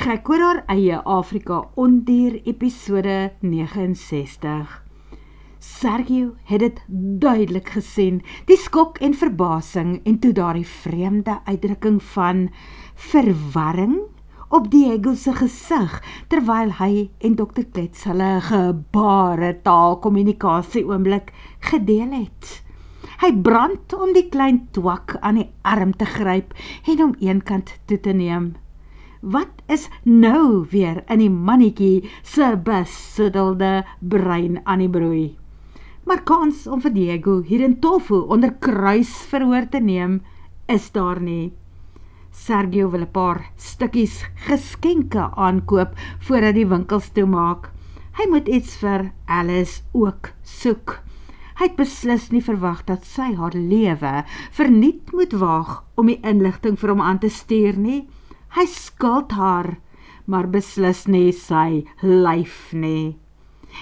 Gek oor haar eie Afrika Ondier episode 69. Sergio het dit duidelik gesien, die skok en verbasing en toe daardie vreemde uitdrukking van verwarring op Diego se gesig, terwyl hy en Dr. Klets hulle gebaretaal kommunikasie oomblik gedeel het. Hy brand om die klein twak aan die arm te gryp en om een kant toe te neem. Wat is nou weer in die mannetjie se besuddelde brein aan die broei? Maar kans om vir Diego hier in Tofu onder kruisverhoor te neem, is daar nie. Sergio wil 'n paar stukkies geskenke aankoop voordat die winkels toemaak. Hy moet iets vir Alice ook soek. Hy het beslis nie verwag dat sy haar lewe verniet moet waag om die inligting vir hom aan te stuur nie. Hy skuld haar, maar beslis nie sy lyf nie.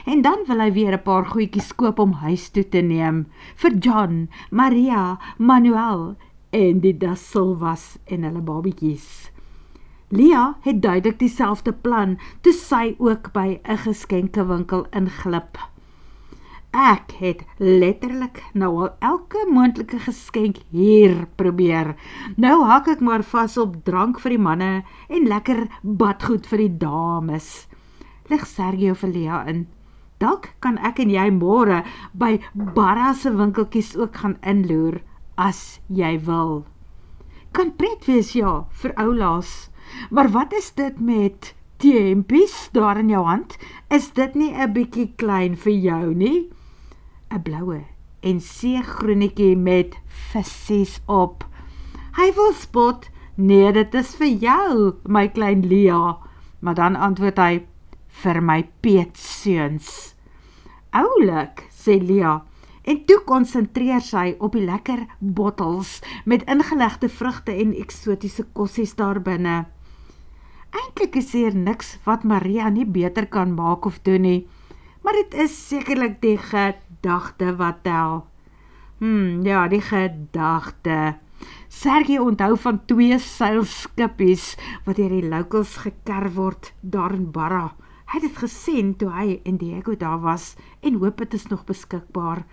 En dan wil hy weer 'n paar goedjies koop om huis toe te neem, vir John, Maria, Manuel en die Da Silvas en hulle babietjies. Lia het duidelik dieselfde plan, toe sy ook by 'n geskenkewinkel inglip. Ek het letterlik nou al elke moontlike geskenk hier probeer. Nou hak ek maar vas op drank vir die manne en lekker badgoed vir die dames. Lig Sergio vir Lia in. Dalk kan ek en jy môre by Barra se winkeltjies ook gaan inloer, as jy wil. Kan pret wees, ja, vir oulaas. Maar wat is dit met teempies daar in jou hand? Is dit nie 'n bietjie klein vir jou nie? 'n Bloue en seegroenetjie met vissies op. Hy wil spot, nee, dit is vir jou, my klein Lia. Maar dan antwoord hy, vir my peetseuns. Oulik, sê Lia, en toe konsentreer sy op die lekker bottels met ingelegde vrugte en eksotiese kossies daar binne. Eintlik is hier niks wat Maria nie beter kan maak of doen nie, maar dit is sekerlik die gedagte wat tel. Ja, die gedagte. Sergio onthou van 2 seilskippies wat deur die locals gekerf word daar in Barra. Hy het dit gesien toe hy en Diego daar was en hoop dit is nog beskikbaar.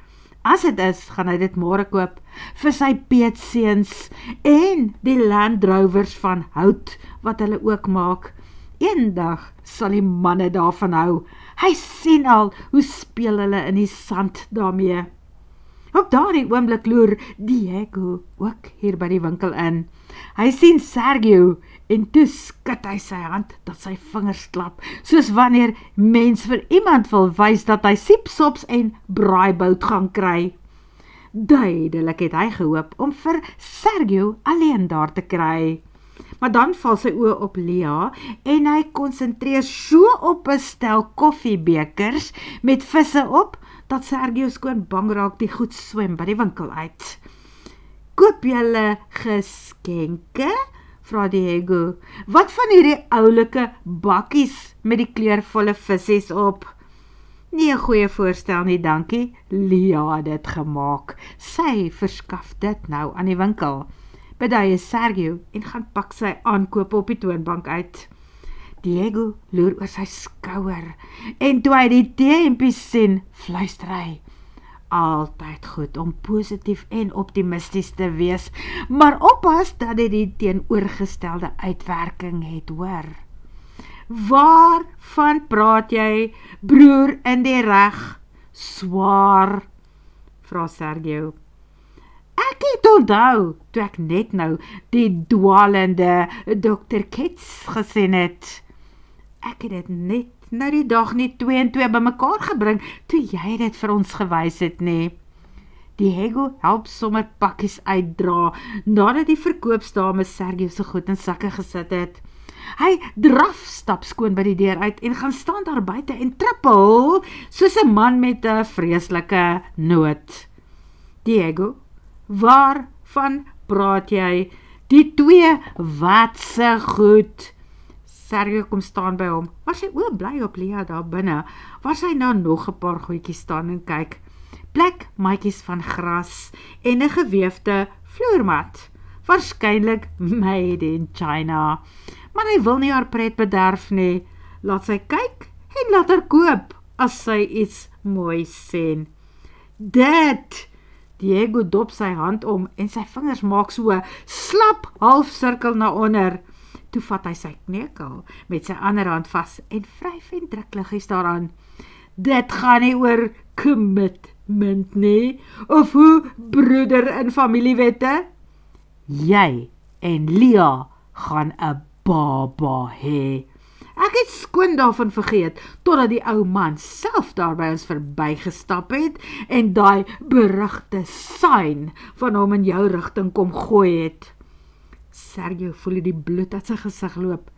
As dit is, gaan hy dit môre koop vir sy peetseuns en die Land Rovers van hout wat hulle ook maak. Eendag sal die manne daarvan hou. Hy sien al hoe speel hulle in die sand daarmee. Op daardie oomblik loer Diego ook hier by die winkel in. Hy sien Sergio en toe skud hy sy hand dat sy vingers klap, soos wanneer mens vir iemand wil wys dat hy siepsops en braaibout gaan kry. Duidelik het hy gehoop om vir Sergio alleen daar te kry. Maar dan val sy oë op Lia en hy konsentreer so op 'n stel koffiebekers met visse op, dat Sergio skoon bang raak die goed swem by die winkel uit. Koop julle geskenke? Vra Diego. Wat van hierdie oulike bakkies met die kleurvolle vissies op? Nie 'n goeie voorstel nie, dankie. Lia het dit gemaak. Sy verskaf dit nou aan die winkel. Beduie Sergio en gaan pak sy aankope op die toonbank uit. Diego loer oor sy skouer en toe hy die teempies sien, fluister hy. Altyd goed om positief en optimisties te wees, maar oppas dat dit die teenoorgestelde uitwerking het, hoor. Waarvan praat jy, broer in die reg? Swaar, vra Sergio. Ek het onthou, toe ek net nou die dwalende Dr. Klets gesien het. Ek het dit net nou die dag nie 2 en 2 bymekaar gebring, toe jy dit vir ons gewys het nie. Diego help sommer pakkies uitdra, nadat die verkoopsdame Sergio se goed in sakke gesit het. Hy draf stap skoon by die deur uit en gaan staan daar buite en trippel, soos 'n man met 'n vreeslike nood. Diego, waarvan praat jy? Die 2 watse goed? Sergio kom staan by hom, maar sy oë bly op Lia daar binne, waar sy nou nog 'n paar goedjies staan en kyk. Plek maatjies van gras en 'n geweefde vloermat, waarskynlik made in China. maar hy wil nie haar pret bederf nie. Laat sy kyk en laat haar koop, as sy iets mooi sien. Dit! Diego dop sy hand om en sy vingers maak so 'n slap halfsirkel na onder. Toe vat hy sy knekel met sy ander hand vas en vryf en druk liggies daaraan. Dit gaan nie oor commitment nie, of hoe broeder in familiewette. Jy en Lia gaan 'n baba hê. Ek het skoon daarvan vergeet, totdat die ou man self daar by ons verbygestap het en daai berugte sign van hom in jou rigting kom gooi het. Sergio voel die bloed uit sy gesig loop.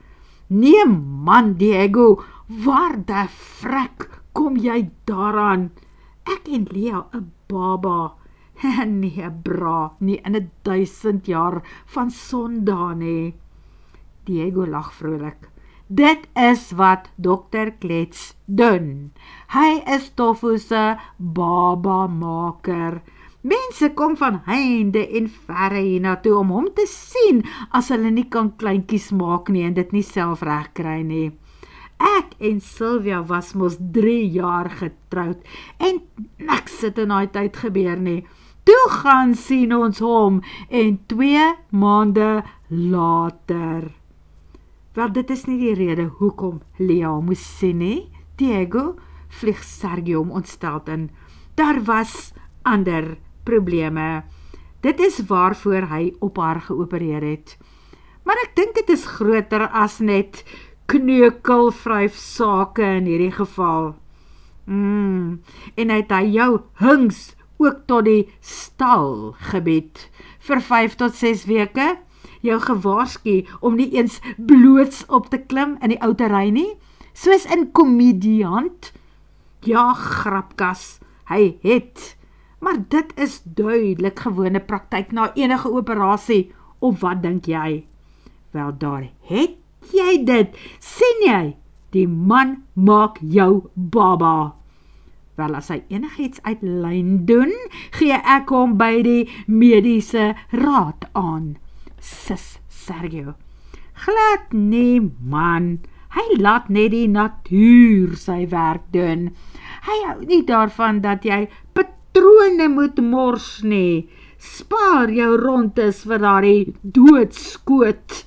Nee man, Diego, waar die frek kom jy daaraan? Ek en Lia 'n baba. Nee, bra, nie in 1000 jaar van sondae nie. Diego lag vrolik. Dit is wat Dr. Klets doen. Hy is Tofu se baba-maker. Mense kom van heinde en verre hiernatoe om hom te sien as hulle nie kan kleintjies maak nie en dit nie self reg kry nie. Ek en Sylvia was mos 3 jaar getroud en niks het in daai tyd gebeur nie. Toe gaan sien ons hom en 2 maande later. Wel, dit is nie die rede hoekom Lia moes sien nie. Diego, vlieg Sergio om ontsteld in. Daar was ander probleme. Dit is waarvoor hy op haar geopereer het. Maar ek dink dit is groter as net kneukelvryf sake in hierdie geval. En het hy jou hings ook tot die stal gebied vir 5 tot 6 weke, jou gewaarsku om nie eens bloots op te klim in die ou terrein nie, soos in komediant. Ja, grapkas, hy het, maar dit is duidelik gewone praktyk na enige operasie, of wat dink jy? Wel, daar het jy dit, sien jy, die man maak jou baba. Wel, as hy enigiets uit lyn doen, gee ek hom by die mediese raad aan. Sis Sergio, glad nie man, hy laat net die natuur sy werk doen. Hy hou nie daarvan dat jy patrone moet mors nie. Spaar jou rondes vir daardie doodskoot.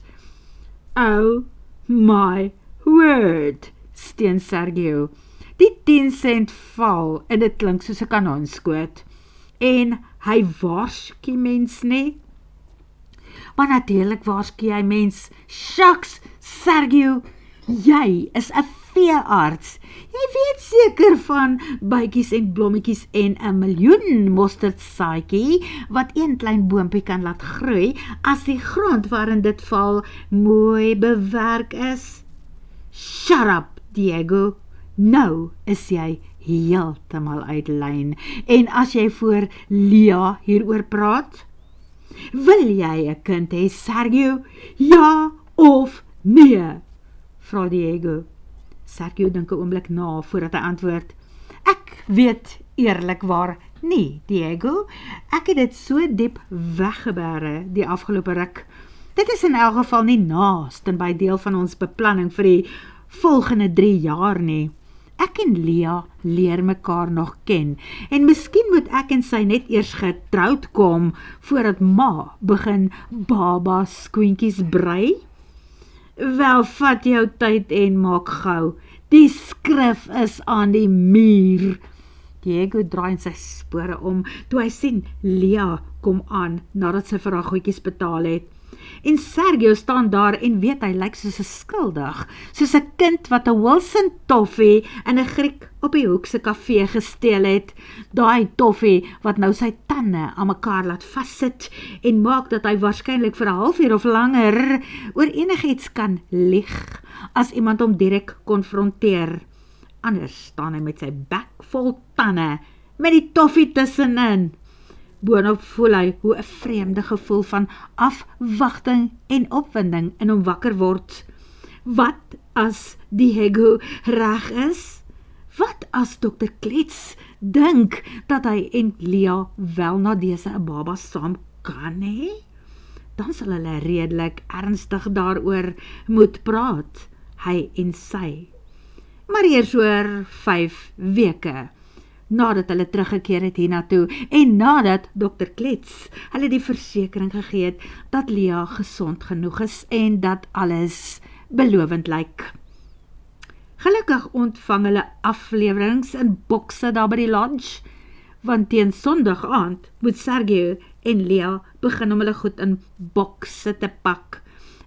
Oh my word, steen Sergio. Die 10 cent val en dit klink soos 'n kanonskoot. En hy waarsku mens nie. Maar natuurlik waarsku hy mens. Shucks, Sergio, jy is 'n veearts. Jy weet seker van bytjies en blommetjies en 'n miljoen mosterdsaadjie wat een klein boompie kan laat groei as die grond waarin dit val mooi bewerk is. Shut up, Diego. Nou is jy heeltemal uit lyn. En as jy voor Lia hieroor praat, wil jy 'n kind hê, Sergio? Ja of nee? Vra Diego. Sergio dink 'n oomblik na voordat hy antwoord. Ek weet eerlikwaar nie, Diego. Ek het dit so diep weggebere die afgelope ruk. Dit is in elk geval nie naaste by deel van ons beplanning vir die volgende 3 jaar nie. Ek en Lia leer mekaar nog ken en miskien moet ek en sy net eers getroud kom voordat ma begin baba skoentjies brei. Wel, vat jou tyd en maak gou. Die skrif is aan die muur. Diego draai in sy spore om toe hy sien Lia kom aan nadat sy vir haar goedjies betaal het. En Sergio staan daar en weet hy lyk soos 'n skuldig, soos 'n kind wat 'n Wilson toffee in 'n Griek op die hoek se kafee gesteel het. Daai toffee wat nou sy tande aan mekaar laat vassit en maak dat hy waarskynlik vir 'n halfuur of langer oor enigiets kan lieg as iemand hom direk konfronteer. Anders staan hy met sy bek vol tande met die toffee tussenin. Boonop voel hy hoe 'n vreemde gevoel van afwagting en opwinding in hom wakker word. Wat as Diego reg is? Wat as Dr. Klets dink dat hy en Lia wel na dese 'n baba saam kan hê? dan sal hulle redelik ernstig daaroor moet praat, hy en sy. Maar eers oor 5 weke, nadat hulle teruggekeer het hiernatoe en nadat Dr. Klets hulle die versekering gegee het dat Lea gesond genoeg is en dat alles belovend lyk. Gelukkig ontvang hulle aflewerings in bokse daar by die lodge, want teen Sondag aand moet Sergio en Lea begin om hulle goed in bokse te pak.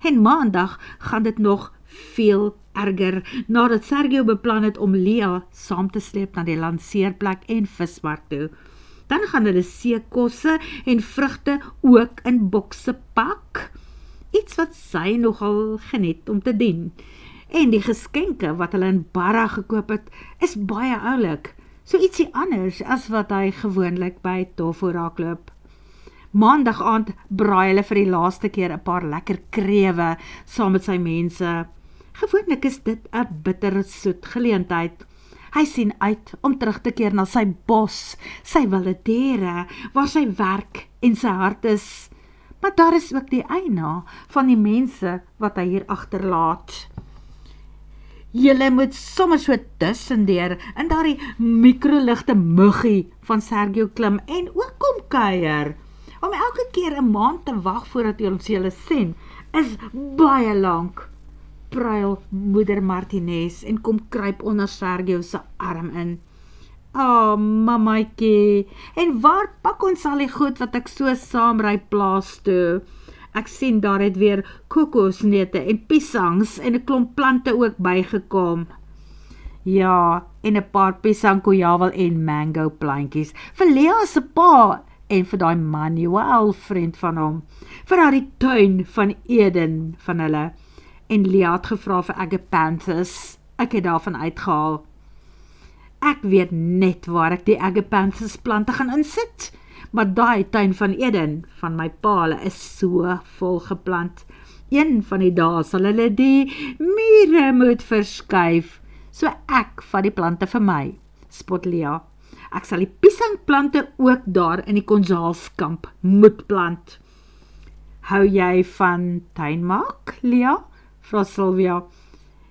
En Maandag gaan dit nog veel erger, nadat Sergio beplan het om Lea saam te sleep na die lanceerplek en vismark toe. Dan gaan hulle seekosse en vrugte ook in bokse pak, iets wat sy nogal geniet om te doen. En die geskenke wat hulle in Barra gekoop het, is baie oulik, so ietsie anders as wat hy gewoonlik by Tofu raakloop. Maandag aand braai hulle vir die laaste keer 'n paar lekker krewe saam met sy mense. Gewoonlik is dit 'n bittersoet geleentheid. Hy sien uit om terug te keer na sy bos, sy wilde diere, waar sy werk en sy hart is. Maar daar is ook die eina van die mense wat hy hier agterlaat. Julle moet sommer so tussendeur in daardie mikroligte muggie van Sergio klim en ook kom kuier. Om elke keer 'n maand te wag voordat ons julle sien, is baie lank. Pruil moeder Martinez en kom kruip onder Sergio se arm in. Mamaitjie, en waar pak ons al die goed wat ek so saamry plaas toe? Ek sien daar het weer kokosneute en piesangs en 'n klomp plante ook bygekom. Ja, en 'n paar piesangkojavel en mango plantjies vir Lea se pa en vir daai Manuel vriend van hom, vir daai tuin van Eden van hulle. En Lea het gevra vir agapanthus. Ek het daarvan uitgehaal. Ek weet net waar ek die agapanthus plante gaan insit, maar daai tuin van Eden van my pa is so vol geplant. Een van die dae sal hulle die mure moet verskuif, so ek vat die plante vir my, spot Lea. Ek sal die piesangplante ook daar in die konsaalskamp moet plant. Hou jy van tuin maak, Lea? Vra Sylvia.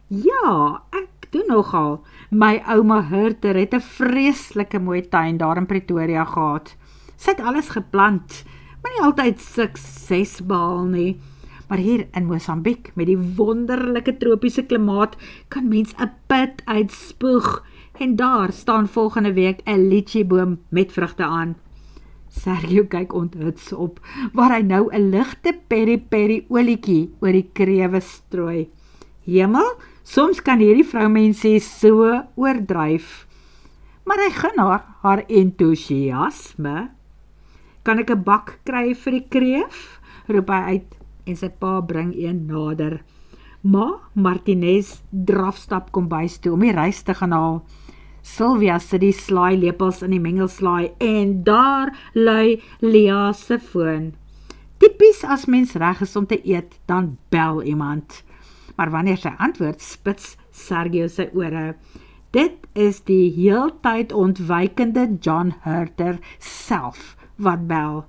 Ja, ek doen nogal. My ouma Hurter het 'n vreeslike mooi tuin daar in Pretoria gehad. Sy het alles geplant, maar nie altyd sukses behaal nie. Maar hier in Mosambiek, met die wonderlike tropiese klimaat, kan mens 'n put uitspoeg. En daar staan volgende week 'n litchieboom met vrugte aan. Sergio kyk onthuts op, waar hy nou 'n ligte peri-peri olietjie oor die krewe strooi. Hemel, soms kan hierdie vroumensie so oordryf. Maar hy gun haar entoesiasme. Kan ek 'n bak kry vir die kreef? Roep hy uit en sy pa bring een nader. Ma Martinez drafstap kombuis toe om die rys te gaan haal. Sylvia sit die slaailepels in die mengelslaai en daar lui Lea se foon. Tipies as mens reg is om te eet, dan bel iemand. Maar wanneer sy antwoord, spits Sergio sy ore. Dit is die heeltyd ontwykende John Hurter self wat bel.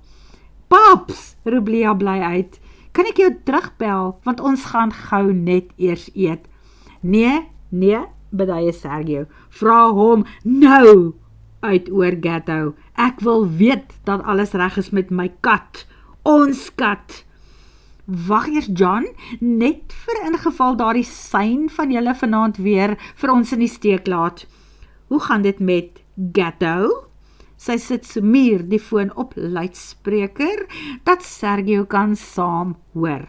Paps, roep Lea bly uit. Kan ek jou terugbel, want ons gaan gou net eers eet. Nee, beduie Sergio. Vra hom nou uit oor Gatto. Ek wil weet dat alles reg is met my kat. Ons kat. Wag eers John, net vir ingeval daardie sein van julle vanaand weer vir ons in die steek laat. Hoe gaan dit met Gatto? Sy sit Sumier die foon op luidspreker, dat Sergio kan saam hoor.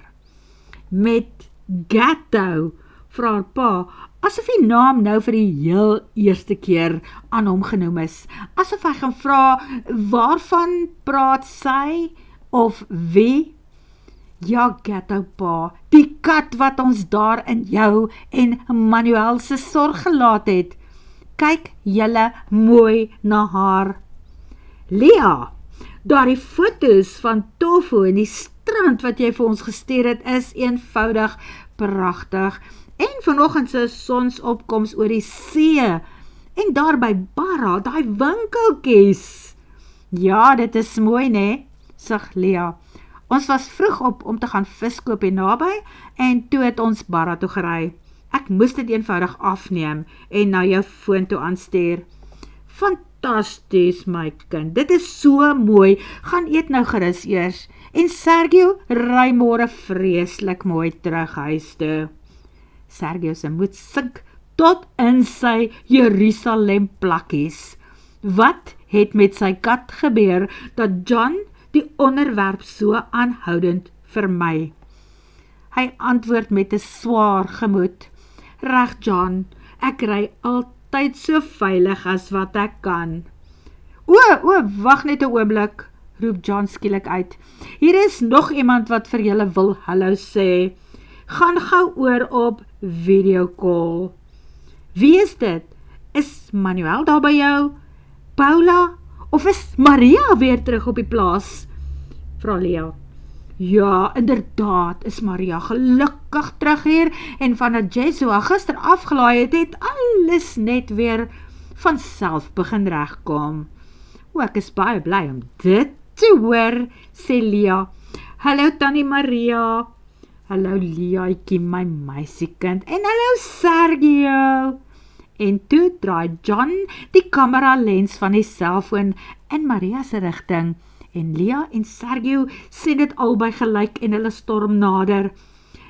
Met Gatto, vra haar pa, asof die naam nou vir die heel eerste keer aan hom genoem is, asof hy gaan vra, waarvan praat sy, of wie? Ja, Gatto pa, die kat wat ons daar in jou en Manuel se sorg gelaat het. Kyk julle mooi na haar. Lea, daardie foto's van Tofu en die strand wat jy vir ons gestuur het, is eenvoudig pragtig. En vanoggend se sonsopkoms oor die see, en daar by Barra, daai winkeltjies. Ja, dit is mooi, né? Sug Lea. Ons was vroeg op om te gaan vis koop hier naby en toe het ons barra toe gery. Ek moes dit eenvoudig afneem en na jou foon toe aanstuur. Fantasties my kind, dit is so mooi, gaan eet nou gerus eers. En Sergio ry môre vreeslik mooi terug huis toe. Sergio se moed sink tot in sy Jerusalem plakkies. Wat het met sy kat gebeur, dat John die onderwerp so aanhoudend vermy? Hy antwoord met 'n swaar gemoed. Reg John, ek ry altyd so veilig as wat ek kan. Wag net 'n oomblik, roep John skielik uit. Hier is nog iemand wat vir julle wil hallo sê. Gaan gou oor op video call. Wie is dit? Is Manuel daar by jou? Paula? Of is Maria weer terug op die plaas? Vra Lea. Ja, inderdaad is Maria gelukkig terug hier en vandat Jesua gister afgelaai het alles net weer van self begin regkom. Ek is baie bly om dit te hoor, sê Lea. Hallo Tannie Maria. Hallo Leaatjie, my meisiekind. En hallo Sergio. En toe draai John die kamera lens van die selfoon in Maria se rigting. En Lea en Sergio sien dit albei gelyk en hulle storm nader.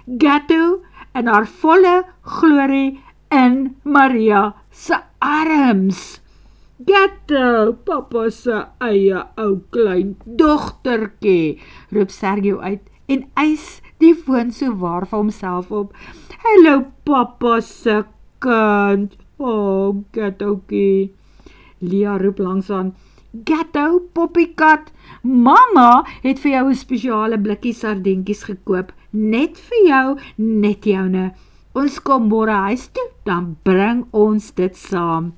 Gatto in haar volle glorie in Maria se arms. Gatto, papa se eie ou klein dogtertjie, roep Sergio uit en eis die foon so waar vir homself op. Hallo papa se kind. Gattokie. Lea roep langsaan. Gatto, poppiekat, mama het vir jou 'n spesiale blikkie sardientjies gekoop. Net vir jou, net joune. Ons kom môre huis toe, dan bring ons dit saam.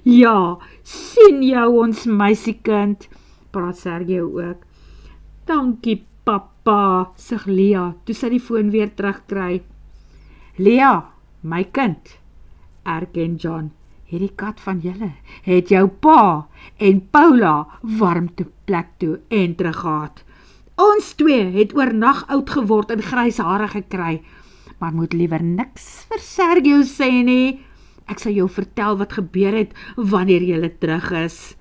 Ja, sien jou ons meisiekind, praat Sergio ook. Dankie papa, sug Lea, toe sy die foon weer terugkry. Lea, my kind, erken John, hierdie kat van julle het jou pa en Paula warmteplek toe en teruggehaat. Ons twee het oornag oud geword en grys hare gekry, maar moet liewer niks vir Sergio sê nie. Ek sal jou vertel wat gebeur het wanneer julle terug is.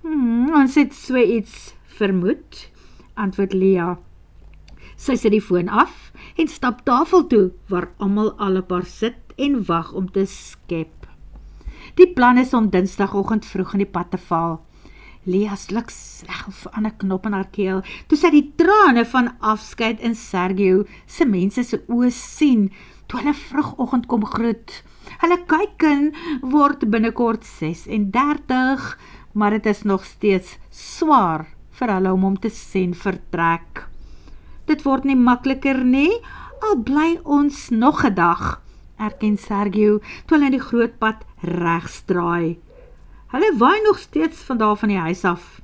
Ons het so iets vermoed, antwoord Lea. Sy sit die foon af en stap tafel toe, waar almal al op haar sit en wag om te skep. Die plan is om dinsdagoggend vroeg in die pad te val. Lea sluk slegs aan 'n knop in haar keel, toe sy die trane van afskeid in Sergio se mense se oë sien, toe hulle vroegoggend kom groet. Hulle kykin word binnekort 36, maar dit is nog steeds swaar vir hulle om hom te sien vertrek. Dit word nie makliker nie, al bly ons nog 'n dag, erken Sergio, toe hulle in die groot pad regs draai. Hulle waai nog steeds van die huis af.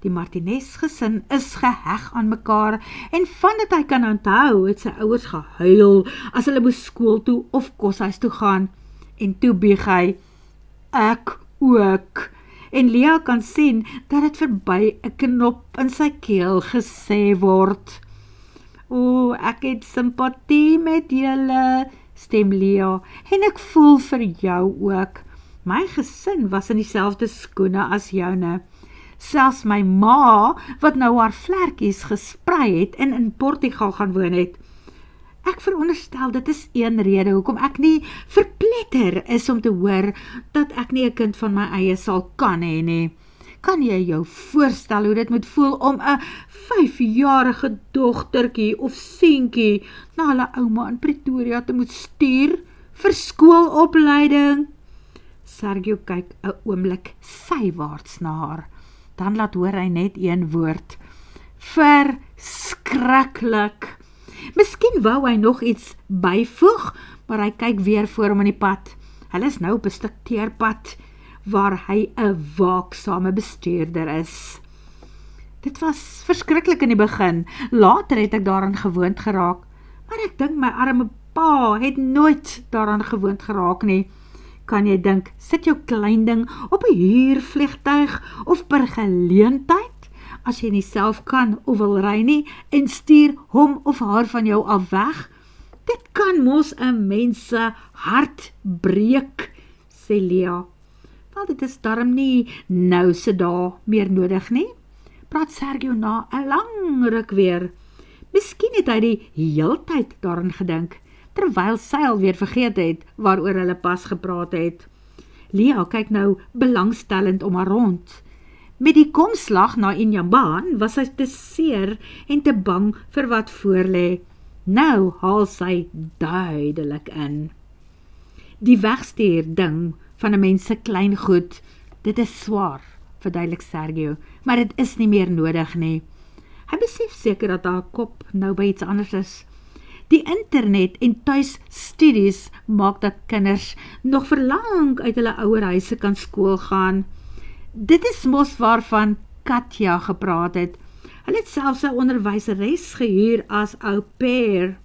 Die Martinez gesin is geheg aan mekaar en vandat hy kan onthou, het sy ouers gehuil as hulle moes skool toe of koshuis toe gaan. En toe bieg hy, ek ook. En Lea kan sien dat het verby 'n knop in sy keel gesê word. Ek het simpatie met julle, stem Lea, en ek voel vir jou ook. My gesin was in dieselfde skoene as joune. Selfs my ma, wat nou haar vlerkies gesprei het en in Portugal gaan woon het. Ek veronderstel dit is een rede hoekom ek nie verpletter is om te hoor dat ek nie 'n kind van my eie sal kan hê nie. Kan jy jou voorstel hoe dit moet voel om 'n 5-jarige dogtertjie of seentjie na hulle ouma in Pretoria te moet stuur vir skoolopleiding? Sergio kyk 'n oomblik sywaarts na haar. Dan laat hoor hy net een woord. Verskriklik. Miskien wou hy nog iets byvoeg, maar hy kyk weer voor hom in die pad. Hulle is nou op 'n stuk teerpad, waar hy 'n waaksame bestuurder is. Dit was verskriklik in die begin. Later het ek daaraan gewoond geraak, maar ek dink my arme pa het nooit daaraan gewoond geraak nie. Kan jy dink, sit jou klein ding op 'n huurvliegtuig of per geleentheid as jy nie self kan of wil ry nie en stuur hom of haar van jou af weg? Dit kan mos 'n mens se hart breek, sê Lia. Wel, dit is darm nie nou se dae meer nodig nie, praat Sergio na 'n lang ruk weer. Miskien het hy die heeltyd daaraan gedink, terwyl sy alweer vergeet het waaroor hulle pas gepraat het. Lia kyk nou belangstellend om haar rond. Met die komslag na Injambaan was sy te seer en te bang vir wat voorlê. Nou haal sy duidelik in. Die wegstuur ding van 'n mens se klein goed, dit is swaar, verduidelik Sergio, maar dit is nie meer nodig nie. Hy besef seker dat haar kop nou by iets anders is. Die internet en tuisstudies maak dat kinders nog verlang uit hulle ouerhuise kan skool gaan. Dit is mos waarvan Katja gepraat het. Hulle het selfs 'n onderwyseres gehuur as au pair.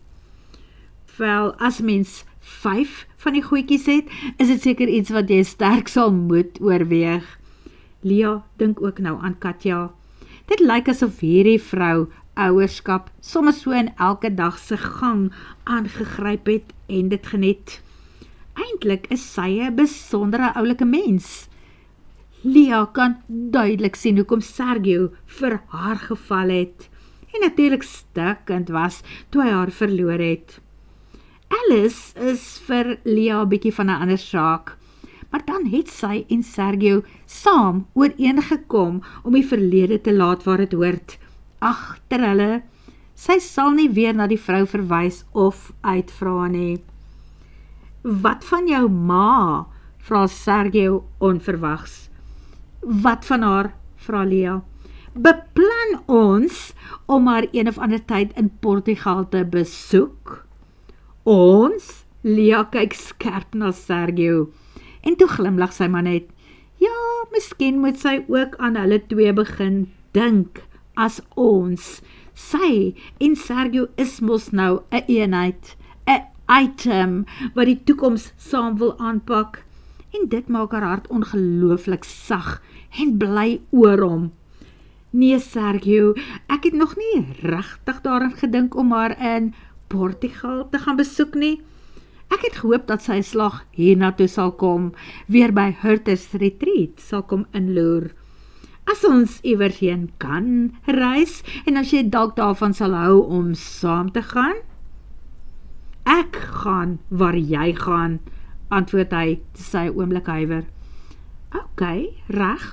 Wel, as mens 5 van die goedjies het, is dit seker iets wat jy sterk sal moet oorweeg. Lia dink ook nou aan Katja. Dit lyk asof hierdie vrou ouerskap soms so in elke dag se gang aangegryp het en dit geniet. Eintlik is sy 'n besondere oulike mens. Lia kan duidelik sien hoekom Sergio vir haar geval het en natuurlik stikkend was toe hy haar verloor het. Alice is vir Lia 'n bietjie van 'n ander saak, maar dan het sy en Sergio saam ooreengekom om die verlede te laat waar dit hoort, agter hulle. Sy sal nie weer na die vrou verwys of uitvra nie. Wat van jou ma? Vra Sergio onverwags. Wat van haar? Vra Lia. Beplan ons om haar een of ander tyd in Portugal te besoek? Ons? Lia kyk skerp na Sergio. En toe glimlag sy maar net. Ja, miskien moet sy ook aan hulle twee begin dink as ons. Sy en Sergio is mos nou 'n eenheid, 'n item wat die toekoms saam wil aanpak. En dit maak haar hart ongelooflik sag en bly oor hom. Nee, Sergio, ek het nog nie regtig daaraan gedink om haar in Portugal te gaan besoek nie. Ek het gehoop dat sy 'n slag hiernatoe sal kom, weer by Hurters Retreat sal kom inloer. As ons iewers heen kan reis, en as jy dalk daarvan sal hou om saam te gaan? Ek gaan waar jy gaan, antwoord hy, toe sy oomblik huiwer. Ok, reg,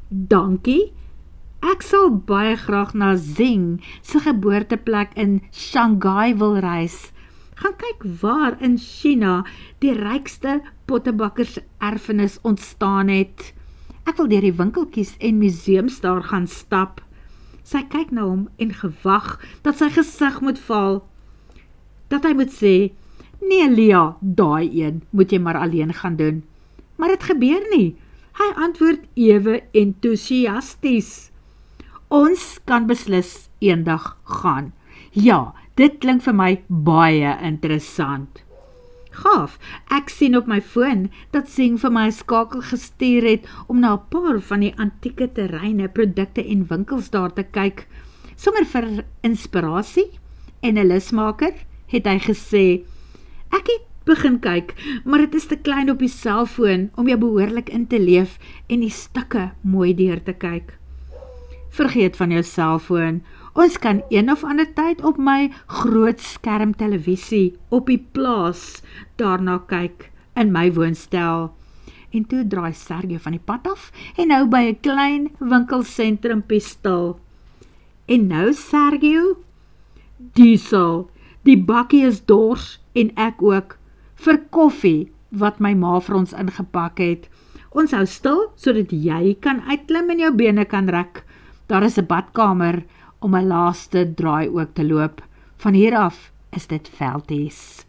dankie. Ek sal baie graag na Zing se geboorteplek in Shanghai wil reis. Gaan kyk waar in China die rykste pottebakkers erfenis ontstaan het. Ek wil deur die winkeltjies en museums daar gaan stap. Sy kyk na hom en gewag dat sy gesig moet val. Dat hy moet sê, nee Lia, daai een moet jy maar alleen gaan doen. Maar dit gebeur nie. Hy antwoord ewe entoesiasties. Ons kan beslis eendag gaan. Ja, dit klink vir my baie interessant. Gaaf, ek sien op my foon dat Zing vir my 'n skakel gestuur het om na 'n paar van die antieke terreine, produkte en winkels daar te kyk. Sommer vir inspirasie en 'n lusmaker, het hy gesê. Ek het begin kyk, maar dit is te klein op die selfoon om jou behoorlik in te leef en die stukke mooi deur te kyk. Vergeet van jou selfoon. Ons kan een of ander tyd op my groot skerm televisie op die plaas daarna kyk in my woonstel. En toe draai Sergio van die pad af en nou by 'n klein winkelsentrumpie stil. En nou Sergio? Diesel, die bakkie is dors en ek ook, vir koffie wat my ma vir ons ingepak het. Ons hou stil sodat jy kan uitklim en jou bene kan rek. Daar is 'n badkamer om 'n laaste draai ook te loop. Van hier af is dit veldhuis.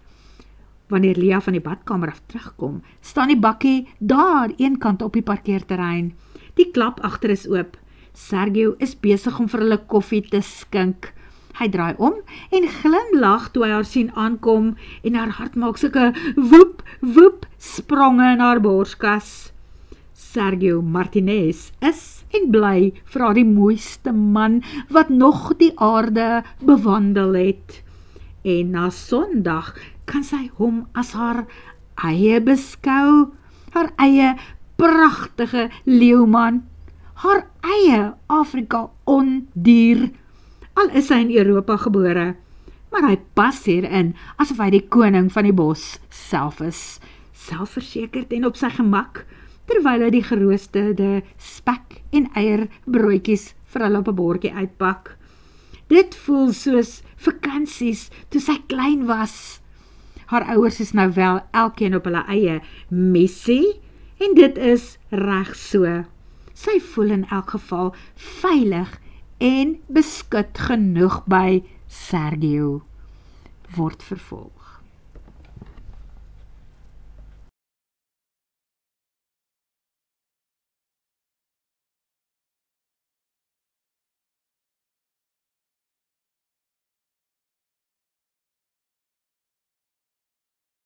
Wanneer Lia van die badkamer af terugkom, staan die bakkie daar eenkant op die parkeerterrein. Die klap agter is oop. Sergio is besig om vir hulle koffie te skink. Hy draai om en glimlag toe hy haar sien aankom en haar hart maak sulke woep, woep spronge in haar borskas. Sergio Martinez is en bly vir haar die mooiste man wat nog die aarde bewandel het. En na Sondag kan sy hom as haar eie beskou, haar eie pragtige leeuman, haar eie Afrika ondier. Al is hy in Europa gebore, maar hy pas hierin asof hy die koning van die bos self is, selfversekerd en op sy gemak, terwyl hy die geroosterde spek en eier broodjies vir hulle op 'n bordjie uitpak. Dit voel soos vakansies toe sy klein was. Haar ouers is nou wel elkeen op hulle eie missie, en dit is reg so. Sy voel in elk geval veilig en beskut genoeg by Sergio. Word vervolg.